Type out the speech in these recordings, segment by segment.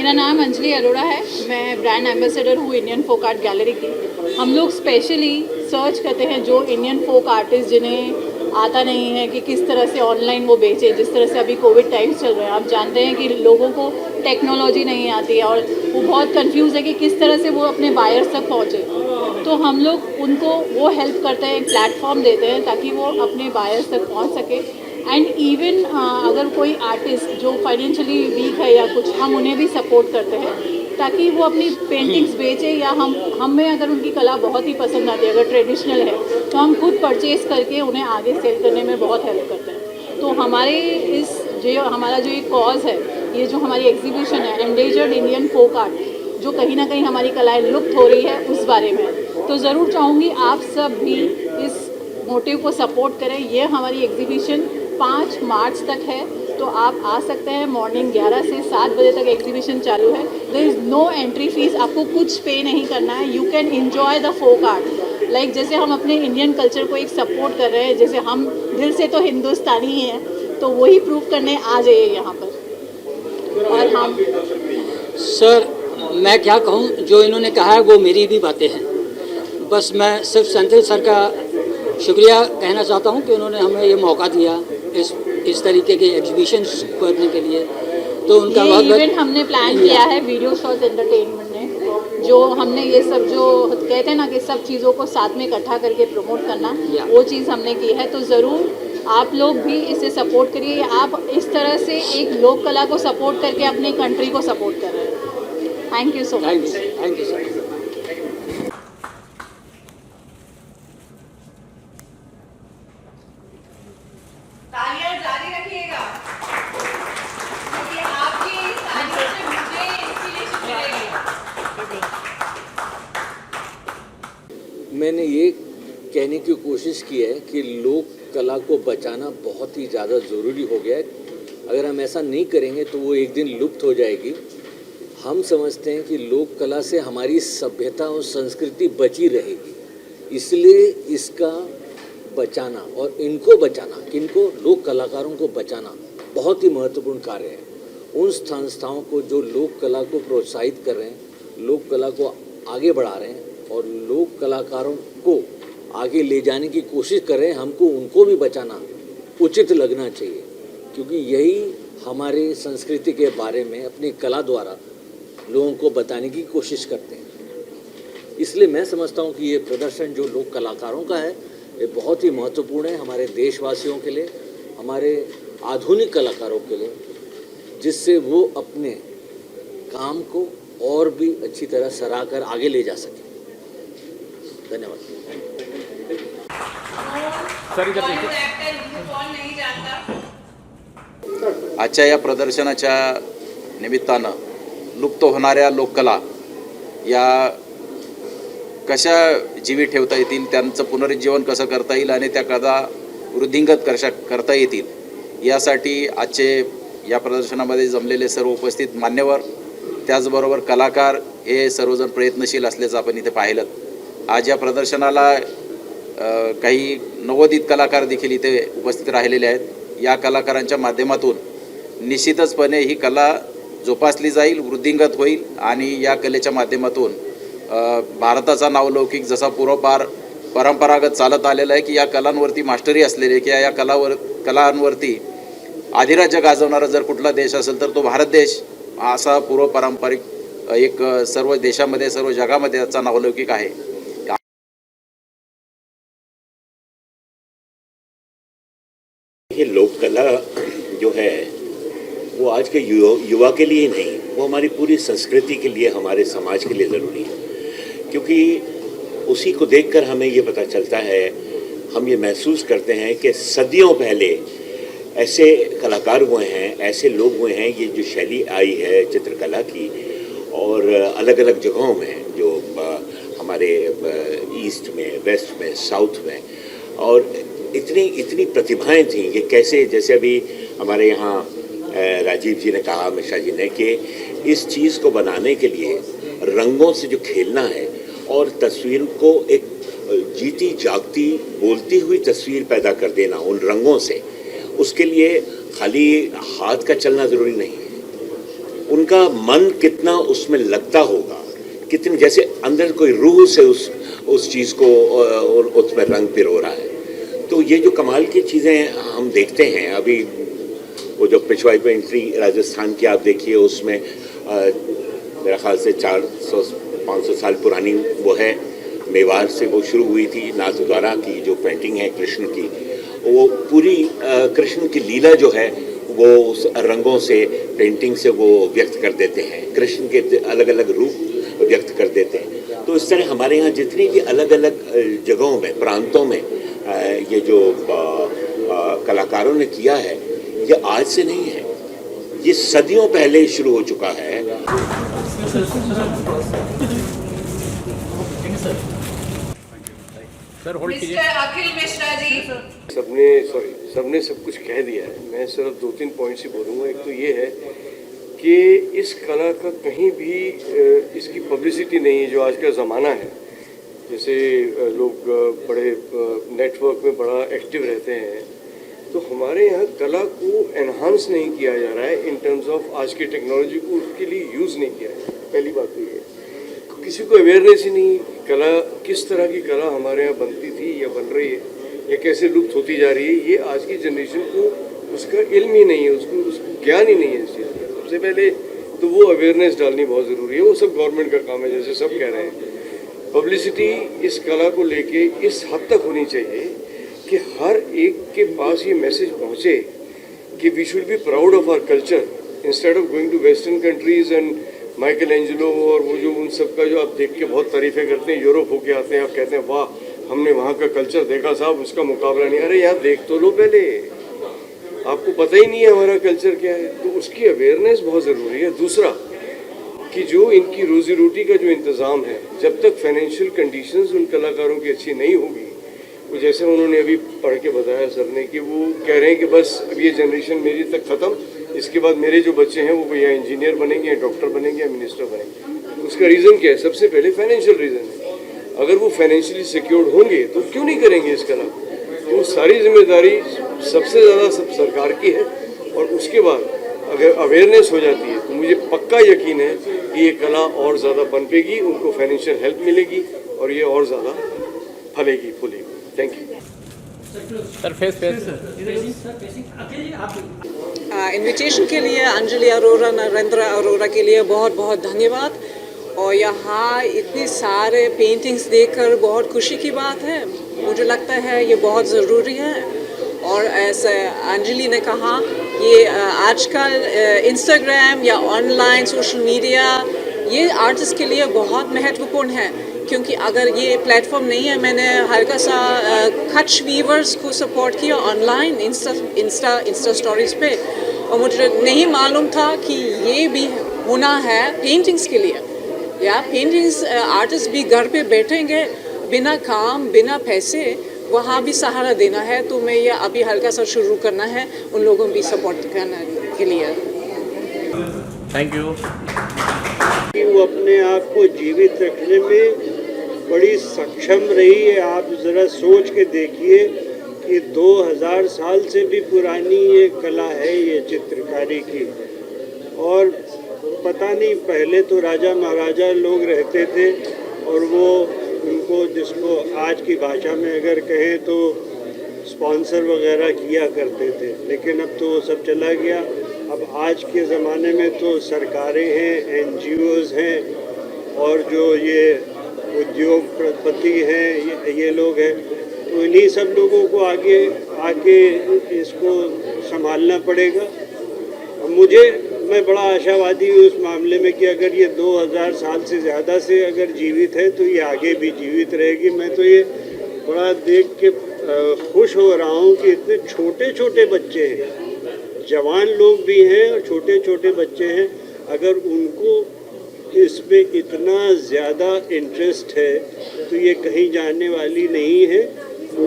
मेरा नाम अंजलि अरोड़ा है। मैं ब्रांड एम्बेसडर हूँ इंडियन फोक आर्ट गैलरी की। हम लोग स्पेशली सर्च करते हैं जो इंडियन फोक आर्टिस्ट जिन्हें आता नहीं है कि किस तरह से ऑनलाइन वो बेचे। जिस तरह से अभी कोविड टाइम्स चल रहे हैं, आप जानते हैं कि लोगों को टेक्नोलॉजी नहीं आती है और वो बहुत कंफ्यूज है कि किस तरह से वो अपने बायर्स तक पहुँचे। तो हम लोग उनको वो हेल्प करते हैं, एक प्लेटफॉर्म देते हैं ताकि वो अपने बायर्स तक पहुँच सके। एंड इवन अगर कोई आर्टिस्ट जो फाइनेंशियली वीक है या कुछ, हम उन्हें भी सपोर्ट करते हैं ताकि वो अपनी पेंटिंग्स बेचे, या हमें अगर उनकी कला बहुत ही पसंद आती है, अगर ट्रेडिशनल है, तो हम खुद परचेज करके उन्हें आगे सेल करने में बहुत हेल्प करते हैं। तो हमारे हमारा जो ये कॉज है, ये जो हमारी एग्जीबिशन है एंडेंजर्ड इंडियन फोक आर्ट, जो कहीं ना कहीं हमारी कलाएँ लुप्त हो रही है, उस बारे में। तो ज़रूर चाहूँगी आप सब भी इस मोटिव को सपोर्ट करें। ये हमारी एग्जीबिशन 5 मार्च तक है, तो आप आ सकते हैं। मॉर्निंग 11 से 7 बजे तक एग्जीबिशन चालू है। There is no entry fee, आपको कुछ पे नहीं करना है। You can enjoy the folk art. Like जैसे हम अपने इंडियन कल्चर को एक सपोर्ट कर रहे हैं, जैसे हम दिल से तो हिंदुस्तानी ही हैं, तो वही प्रूव करने आ जाइए यहाँ पर। और हम सर, मैं क्या कहूँ, जो इन्होंने कहा है वो मेरी भी बातें हैं। बस मैं सिर्फ सेंथिल सर का शुक्रिया कहना चाहता हूँ कि उन्होंने हमें ये मौका दिया इस तरीके के एग्जीबिशन करने के लिए। तो उनका ये बहुत इवेंट हमने प्लान किया है वीडियो शॉज एंटरटेनमेंट ने, जो हमने ये सब जो कहते हैं ना कि सब चीज़ों को साथ में इकट्ठा करके प्रमोट करना, वो चीज़ हमने की है। तो ज़रूर आप लोग भी इसे सपोर्ट करिए। आप इस तरह से एक लोक कला को सपोर्ट करके अपनी कंट्री को सपोर्ट कर रहे हैं। Thank you so much. Thank you sir. तालियां जारी रखिएगा, क्योंकि आपकी तालियों से मुझे इंस्पिरेशन मिलेगी। मैंने ये कहने की कोशिश की है कि लोक कला को बचाना बहुत ही ज़्यादा ज़रूरी हो गया है। अगर हम ऐसा नहीं करेंगे तो वो एक दिन लुप्त हो जाएगी। हम समझते हैं कि लोक कला से हमारी सभ्यता और संस्कृति बची रहेगी, इसलिए इसका बचाना और इनको बचाना, किनको, लोक कलाकारों को बचाना बहुत ही महत्वपूर्ण कार्य है। उन संस्थाओं को जो लोक कला को प्रोत्साहित कर रहे हैं, लोक कला को आगे बढ़ा रहे हैं और लोक कलाकारों को आगे ले जाने की कोशिश कर रहे हैं, हमको उनको भी बचाना उचित लगना चाहिए, क्योंकि यही हमारे संस्कृति के बारे में अपनी कला द्वारा लोगों को बताने की कोशिश करते हैं। इसलिए मैं समझता हूँ कि ये प्रदर्शन जो लोक कलाकारों का है, ये बहुत ही महत्वपूर्ण है हमारे देशवासियों के लिए, हमारे आधुनिक कलाकारों के लिए, जिससे वो अपने काम को और भी अच्छी तरह सराह कर आगे ले जा सके। धन्यवाद। बॉलीवुड एक्टर जिनको कौन नहीं जानता। आजच्या या प्रदर्शनाच्या निमित्तानं लुप्त होणाऱ्या लोककला या कशा जीवित ठेवता येतील, त्यांचं पुनरुज्जीवन कसं करता येईल आणि त्या कला वृद्धिंगत कशा करता येतील यासाठी आजचे या प्रदर्शनामध्ये जमलेले सर्व उपस्थित मान्यवर, त्याचबरोबर कलाकार हे सर्वजण प्रयत्नशील असल्याचं आपण इथे पाहिलं। आज या प्रदर्शनाला काही नवोदित कलाकार देखील इथे उपस्थित राहिलेले आहेत। या कलाकारांच्या माध्यमातून निश्चितचपणे ही कला जोपासली जाईल, वृद्धिंगत होईल आणि या कलेच्या माध्यमातून भारताचा नावलौकिक जसा पूर्वपार परंपरागत चालत आलेला आहे की या कलांवरती मास्टरी असलेली की या कलांवरती अधिराज्य गाजवणारा जर कुठला देश असेल तर तो भारत देश असा पूर्वपारंपरिक एक सर्व देशामध्ये सर्व जगामध्ये याचा नावलौकिक आहे। ये लोक कला जो है वो आज के युवा के लिए नहीं, वो हमारी पूरी संस्कृति के लिए, हमारे समाज के लिए ज़रूरी है, क्योंकि उसी को देखकर हमें ये पता चलता है, हम ये महसूस करते हैं कि सदियों पहले ऐसे कलाकार हुए हैं, ऐसे लोग हुए हैं, ये जो शैली आई है चित्रकला की और अलग अलग जगहों में, जो हमारे ईस्ट में, वेस्ट में, साउथ में, और इतनी प्रतिभाएं थीं। ये कैसे, जैसे अभी हमारे यहाँ राजीव जी ने कहा, मिश्रा जी ने, कि इस चीज़ को बनाने के लिए रंगों से जो खेलना है और तस्वीर को एक जीती जागती बोलती हुई तस्वीर पैदा कर देना उन रंगों से, उसके लिए खाली हाथ का चलना ज़रूरी नहीं है, उनका मन कितना उसमें लगता होगा, कितनी जैसे अंदर कोई रूह से उस चीज़ को उसमें रंग पिरो रहा है। तो ये जो कमाल की चीज़ें हम देखते हैं अभी, वो जो पिछवाई पेंट्री राजस्थान की आप देखिए, उसमें मेरा ख्याल से 400-500 साल पुरानी वो है, मेवाड़ से वो शुरू हुई थी। नाथद्वारा की जो पेंटिंग है कृष्ण की, वो पूरी कृष्ण की लीला जो है वो उस रंगों से, पेंटिंग से वो व्यक्त कर देते हैं, कृष्ण के अलग अलग रूप व्यक्त कर देते हैं। तो इस तरह हमारे यहाँ जितनी भी अलग अलग जगहों में, प्रांतों में ये जो कलाकारों ने किया है, ये आज से नहीं है, ये सदियों पहले शुरू हो चुका है। मिस्टर अखिल मिश्रा जी, सबने सब कुछ कह दिया है। मैं सिर्फ 2-3 पॉइंट्स ही बोलूँगा। एक तो ये है कि इस कला का कहीं भी इसकी पब्लिसिटी नहीं है जो आज का ज़माना है। जैसे लोग बड़े नेटवर्क में बड़ा एक्टिव रहते हैं, तो हमारे यहाँ कला को एनहांस नहीं किया जा रहा है इन टर्म्स ऑफ आज की टेक्नोलॉजी को उसके लिए यूज़ नहीं किया है। पहली बात तो ये, किसी को अवेयरनेस ही नहीं, कला किस तरह की कला हमारे यहाँ बनती थी या बन रही है या कैसे लुप्त होती जा रही है, ये आज की जनरेशन को उसका इल्म ही नहीं है, उसको ज्ञान ही नहीं है इस चीज़ का। सबसे पहले तो वो अवेयरनेस डालनी बहुत ज़रूरी है। वो सब गवर्नमेंट का काम है, जैसे सब कह रहे हैं। पब्लिसिटी इस कला को लेके इस हद तक होनी चाहिए कि हर एक के पास ये मैसेज पहुँचे कि we should be proud of our culture instead of going to western countries and Michelangelo और वो जो उन सब का जो आप देख के बहुत तारीफ़ें करते हैं, यूरोप होके आते हैं, आप कहते हैं वाह हमने वहाँ का कल्चर देखा साहब, उसका मुकाबला नहीं। अरे यार देख तो लो पहले, आपको पता ही नहीं है हमारा कल्चर क्या है। तो उसकी अवेयरनेस बहुत ज़रूरी है। दूसरा कि जो इनकी रोज़ी रोटी का जो इंतज़ाम है, जब तक फाइनेंशियल कंडीशंस उन कलाकारों की अच्छी नहीं होगी, वो जैसे उन्होंने अभी पढ़ के बताया सर ने कि वो कह रहे हैं कि बस अब ये जनरेशन मेरी तक ख़त्म, इसके बाद मेरे जो बच्चे हैं वो या इंजीनियर बनेंगे या डॉक्टर बनेंगे या मिनिस्टर बनेंगे। उसका रीज़न क्या है? सबसे पहले फाइनेंशियल रीज़न है। अगर वो फाइनेंशियली सिक्योर्ड होंगे तो क्यों नहीं करेंगे इस कला? तो सारी जिम्मेदारी सबसे ज़्यादा सब सरकार की है। और उसके बाद अगर अवेयरनेस हो जाती है तो मुझे पक्का यकीन है कि ये कला और ज़्यादा पनपेगी, उनको फाइनेंशियल हेल्प मिलेगी और ये और ज़्यादा फलेगी फूलेगी। थैंक यू इनविटेशन के लिए अंजलि अरोरा, नरेंद्र अरोरा के लिए बहुत बहुत धन्यवाद। और यहाँ इतने सारे पेंटिंग्स देखकर बहुत खुशी की बात है। मुझे लगता है ये बहुत ज़रूरी है। और ऐसे अंजलि ने कहा, ये आजकल इंस्टाग्राम या ऑनलाइन सोशल मीडिया ये आर्टिस्ट के लिए बहुत महत्वपूर्ण है, क्योंकि अगर ये प्लेटफॉर्म नहीं है, मैंने हल्का सा कच्छ वीवर्स को सपोर्ट किया ऑनलाइन इंस्टा स्टोरीज पे, और मुझे नहीं मालूम था कि ये भी होना है पेंटिंग्स के लिए। या पेंटिंग्स आर्टिस्ट भी घर पे बैठेंगे बिना काम बिना पैसे, वहाँ भी सहारा देना है। तो मैं ये अभी हल्का सा शुरू करना है, उन लोगों भी सपोर्ट करने के लिए। Thank you. वो अपने आप को जीवित रखने में बड़ी सक्षम रही है। आप ज़रा सोच के देखिए कि 2000 साल से भी पुरानी ये कला है, ये चित्रकारी की। और पता नहीं, पहले तो राजा महाराजा लोग रहते थे और वो उनको, जिसको आज की भाषा में अगर कहें तो स्पॉन्सर वगैरह किया करते थे, लेकिन अब तो वो सब चला गया। अब आज के ज़माने में तो सरकारें हैं, NGOs हैं, और जो ये उद्योगपति हैं, ये लोग हैं, तो इन्हीं सब लोगों को आगे इसको संभालना पड़ेगा। मैं बड़ा आशावादी हूँ उस मामले में कि अगर ये 2000 साल से ज़्यादा से अगर जीवित है तो ये आगे भी जीवित रहेगी। मैं तो ये बड़ा देख के खुश हो रहा हूँ कि इतने छोटे छोटे बच्चे हैं, जवान लोग भी हैं और छोटे छोटे बच्चे हैं। अगर उनको इसमें इतना ज़्यादा इंटरेस्ट है तो ये कहीं जाने वाली नहीं है,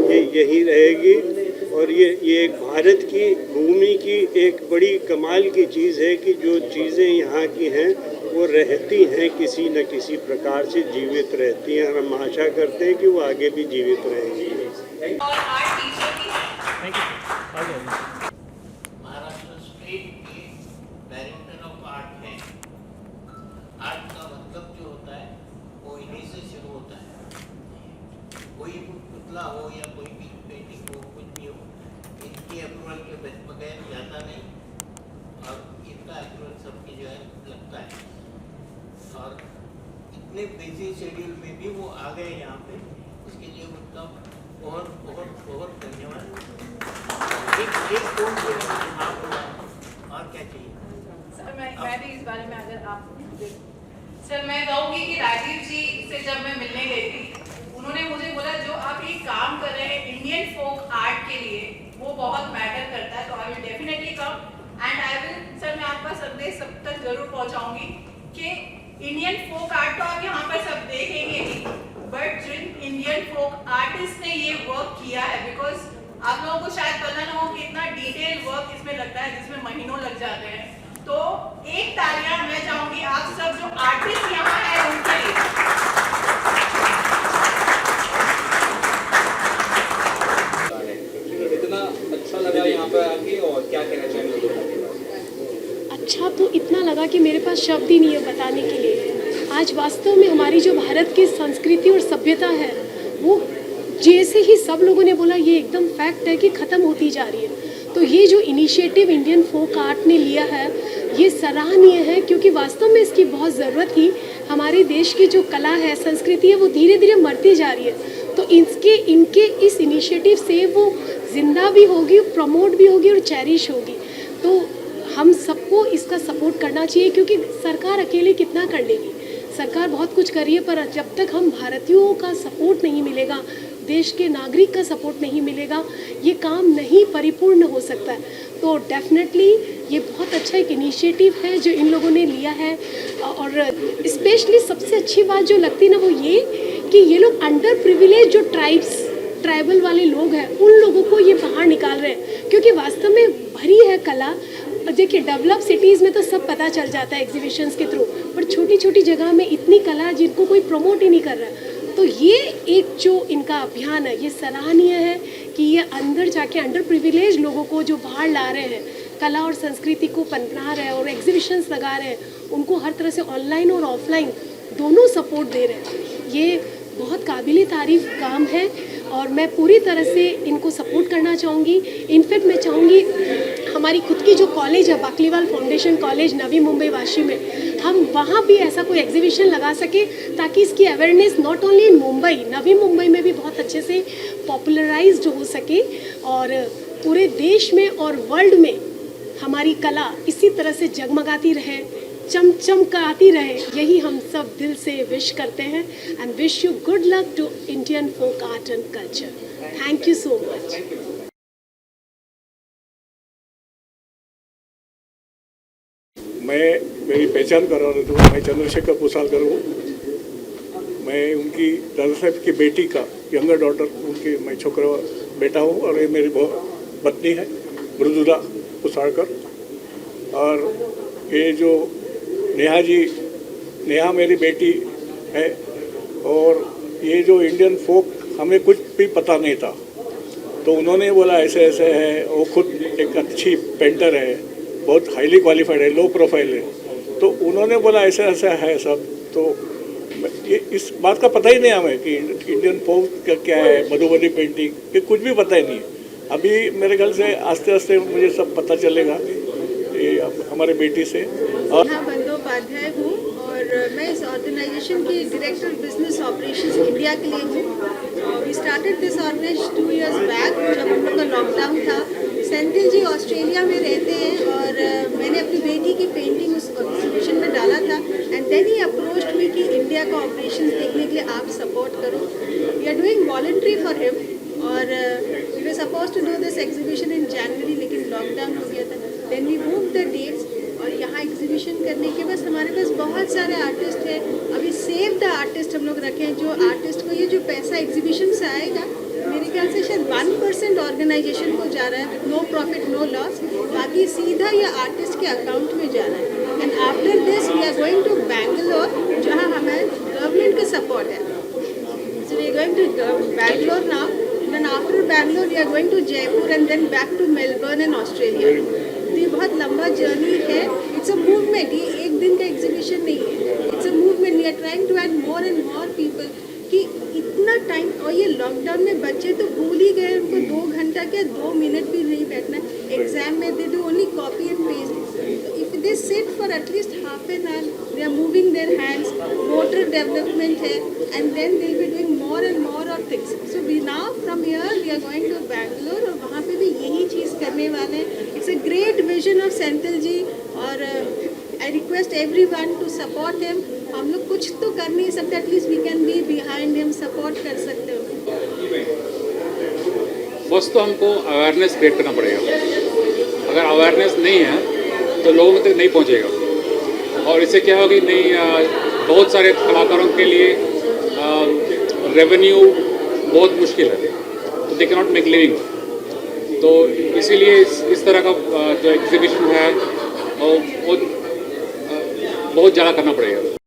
ये यहीं रहेगी। और ये एक भारत की भूमि की एक बड़ी कमाल की चीज़ है कि जो चीज़ें यहाँ की हैं वो रहती हैं, किसी न किसी प्रकार से जीवित रहती हैं। हम आशा करते हैं कि वो आगे भी जीवित रहेंगी। महाराष्ट्र स्टेट के डायरेक्टर ऑफ आर्ट हैं मतलब जो होता है वो इन्हीं से शुरू होता है। कोई पुतला हो या कोई भी पेंटिंग हो, कुछ भी हो, इनकी अप्रूवल के बगैर जाता नहीं, और इनका अप्रूवल सबकी जो है लगता है। और इतने बिजी शेड्यूल में भी वो आ गए यहाँ पे, उसके लिए उनका बहुत बहुत बहुत धन्यवाद। एक फोन और क्या चाहिए सर? मैं भी इस बारे में अगर आप सर, मैं कहूँगी कि राजीव जी से जब मैं मिलने गई थी, उन्होंने मुझे बोला जो आप ये काम कर रहे हैं इंडियन फोक आर्ट के लिए, वो बहुत मैटर करता है, तो I will definitely come and I will. Sir, मैं आपका संदेश सब तक जरूर पहुँचाऊँगी कि इंडियन फोक आर्ट तो आप यहाँ पर सब देखेंगे ही, बट जिन इंडियन फोक आर्टिस्ट ने ये वर्क किया है, बिकॉज आप लोगों को शायद पता ना हो कि इतना डिटेल वर्क इसमें लगता है, जिसमें महीनों लग जाते हैं। तो एक तालियां मैं चाहूंगी आप सब जो आर्टिस्ट यहाँ हैं उनके लिए। इतना अच्छा लगा यहाँ पे आके, और क्या कहना चाहेंगे? अच्छा तो इतना लगा कि मेरे पास शब्द ही नहीं है बताने के लिए। आज वास्तव में हमारी जो भारत की संस्कृति और सभ्यता है, वो जैसे ही सब लोगों ने बोला ये एकदम फैक्ट है कि ख़त्म होती जा रही है। तो ये जो इनिशिएटिव इंडियन फोक आर्ट ने लिया है, ये सराहनीय है, क्योंकि वास्तव में इसकी बहुत ज़रूरत थी। हमारे देश की जो कला है, संस्कृति है, वो धीरे धीरे मरती जा रही है। तो इनके इस इनिशिएटिव से वो जिंदा भी होगी, प्रमोट भी होगी और चेरिश होगी। तो हम सबको इसका सपोर्ट करना चाहिए, क्योंकि सरकार अकेले कितना कर लेगी। सरकार बहुत कुछ कर रही है, पर जब तक हम भारतीयों का सपोर्ट नहीं मिलेगा, देश के नागरिक का सपोर्ट नहीं मिलेगा, ये काम नहीं परिपूर्ण हो सकता है। तो डेफिनेटली ये बहुत अच्छा एक इनिशिएटिव है जो इन लोगों ने लिया है। और स्पेशली सबसे अच्छी बात जो लगती है ना, वो ये कि ये लोग अंडर प्रिविलेज जो ट्राइबल वाले लोग हैं, उन लोगों को ये बाहर निकाल रहे हैं, क्योंकि वास्तव में भरी है कला। देखिए, डेवलप सिटीज़ में तो सब पता चल जाता है एग्जीबिशंस के थ्रू, पर छोटी छोटी जगह में इतनी कला जिनको कोई प्रमोट ही नहीं कर रहा है। तो ये एक जो इनका अभियान है, ये सराहनीय है कि ये अंदर जाके अंडर प्रिविलेज लोगों को जो बाहर ला रहे हैं, कला और संस्कृति को पनपा रहे हैं और एग्जीबिशंस लगा रहे हैं, उनको हर तरह से ऑनलाइन और ऑफलाइन दोनों सपोर्ट दे रहे हैं। ये बहुत काबिल तारीफ काम है और मैं पूरी तरह से इनको सपोर्ट करना चाहूँगी। इनफैक्ट मैं चाहूँगी हमारी खुद की जो कॉलेज है, बाकलीवाल फाउंडेशन कॉलेज, नवी मुंबई वाशी में, हम वहाँ भी ऐसा कोई एग्जीबिशन लगा सके, ताकि इसकी awareness not only in Mumbai, Navi Mumbai में भी बहुत अच्छे से पॉपुलराइज्ड हो सके, और पूरे देश में और वर्ल्ड में हमारी कला इसी तरह से जगमगाती रहे, चमचमकाती रहे। यही हम सब दिल से विश करते हैं। And wish you good luck to Indian folk art and culture. Thank you so much. मेरी पहचान करा रहे तो मैं चंद्रशेखर पुसालकर हूँ। मैं उनकी दादा साहब की बेटी का यंगर डॉटर, उनके मैं छोकरा बेटा हूँ, और ये मेरी पत्नी है मृदुला पुसालकर। और ये जो नेहा मेरी बेटी है। और ये जो इंडियन फोक, हमें कुछ भी पता नहीं था, तो उन्होंने बोला ऐसे ऐसे है। वो खुद एक अच्छी पेंटर है, बहुत हाईली क्वालिफाइड है, लो प्रोफाइल है, तो उन्होंने बोला ऐसा ऐसा है सब। तो ये इस बात का पता ही नहीं हमें कि इंडियन फोक का क्या है, मधुबनी पेंटिंग, ये कुछ भी पता ही नहीं है। अभी मेरे ख्याल से आस्ते आस्ते मुझे सब पता चलेगा ये हमारे बेटी से। और नेहा बंदोपाध्याय हूँ और मैं इस ऑर्गेनाइजेशन की डायरेक्टर बिजनेस ऑपरेशंस इंडिया के लिए हूँ। We started this organisation 2 years back, जब हम लोग का लॉकडाउन था। सेंथिल जी ऑस्ट्रेलिया में रहते हैं और मैंने अपनी बेटी की पेंटिंग उस एग्जीबिशन में डाला था, and then he approached me कि इंडिया का ऑपरेशन देखने के लिए आप सपोर्ट करो। We are doing voluntary for him, और we were suppose to do this exhibition in January, लेकिन लॉकडाउन हो गया था। Then we move the dates, और यहाँ एग्जीबिशन करने के बाद हमारे पास बहुत सारे आर्टिस्ट हैं। अभी सेव द आर्टिस्ट हम लोग रखे हैं, जो आर्टिस्ट को ये जो पैसा एग्जीबिशन से आएगा, मेरे ख्याल से शायद 1% ऑर्गेनाइजेशन को जा रहा है, नो प्रॉफिट नो लॉस, बाकी सीधा ये आर्टिस्ट के अकाउंट में जा रहा है। And after this we are going to Bangalore, जहाँ हमें गवर्नमेंट का सपोर्ट है। So we are going to Bangalore now, then after Bangalore we are going to Jaipur and then back to Melbourne in Australia. ये बहुत लंबा जर्नी है। इट्स अ मूवमेंट, ये एक दिन का एग्जीबिशन नहीं है, it's a movement. We and more people कि इतना टाइम, और ये लॉकडाउन में बच्चे तो भूल ही गए, उनको 2 घंटा क्या 2 मिनट भी नहीं बैठना। एग्जाम में they do only copy and paste. If they sit for at least half an hour, they are moving their hands, motor development है, and then they will be doing more and more of things. So we now from here we are going to Bangalore, और वहाँ पे भी यही चीज़ करने वाले हैं। It's a great vision of Senthil ji, और I request everyone to support him. हम लोग कुछ तो कर नहीं सकते, at least we can be behind him, support कर सकते हो। फर्स्ट तो हमको अवेयरनेस क्रिएट करना पड़ेगा। अगर अवेयरनेस नहीं है तो लोगों तक नहीं पहुंचेगा, और इससे क्या होगी, नहीं बहुत सारे कलाकारों के लिए रेवेन्यू बहुत मुश्किल है, तो they can not make living. तो इसीलिए इस तरह का जो एग्जीबिशन है वो बहुत ज़्यादा करना पड़ेगा।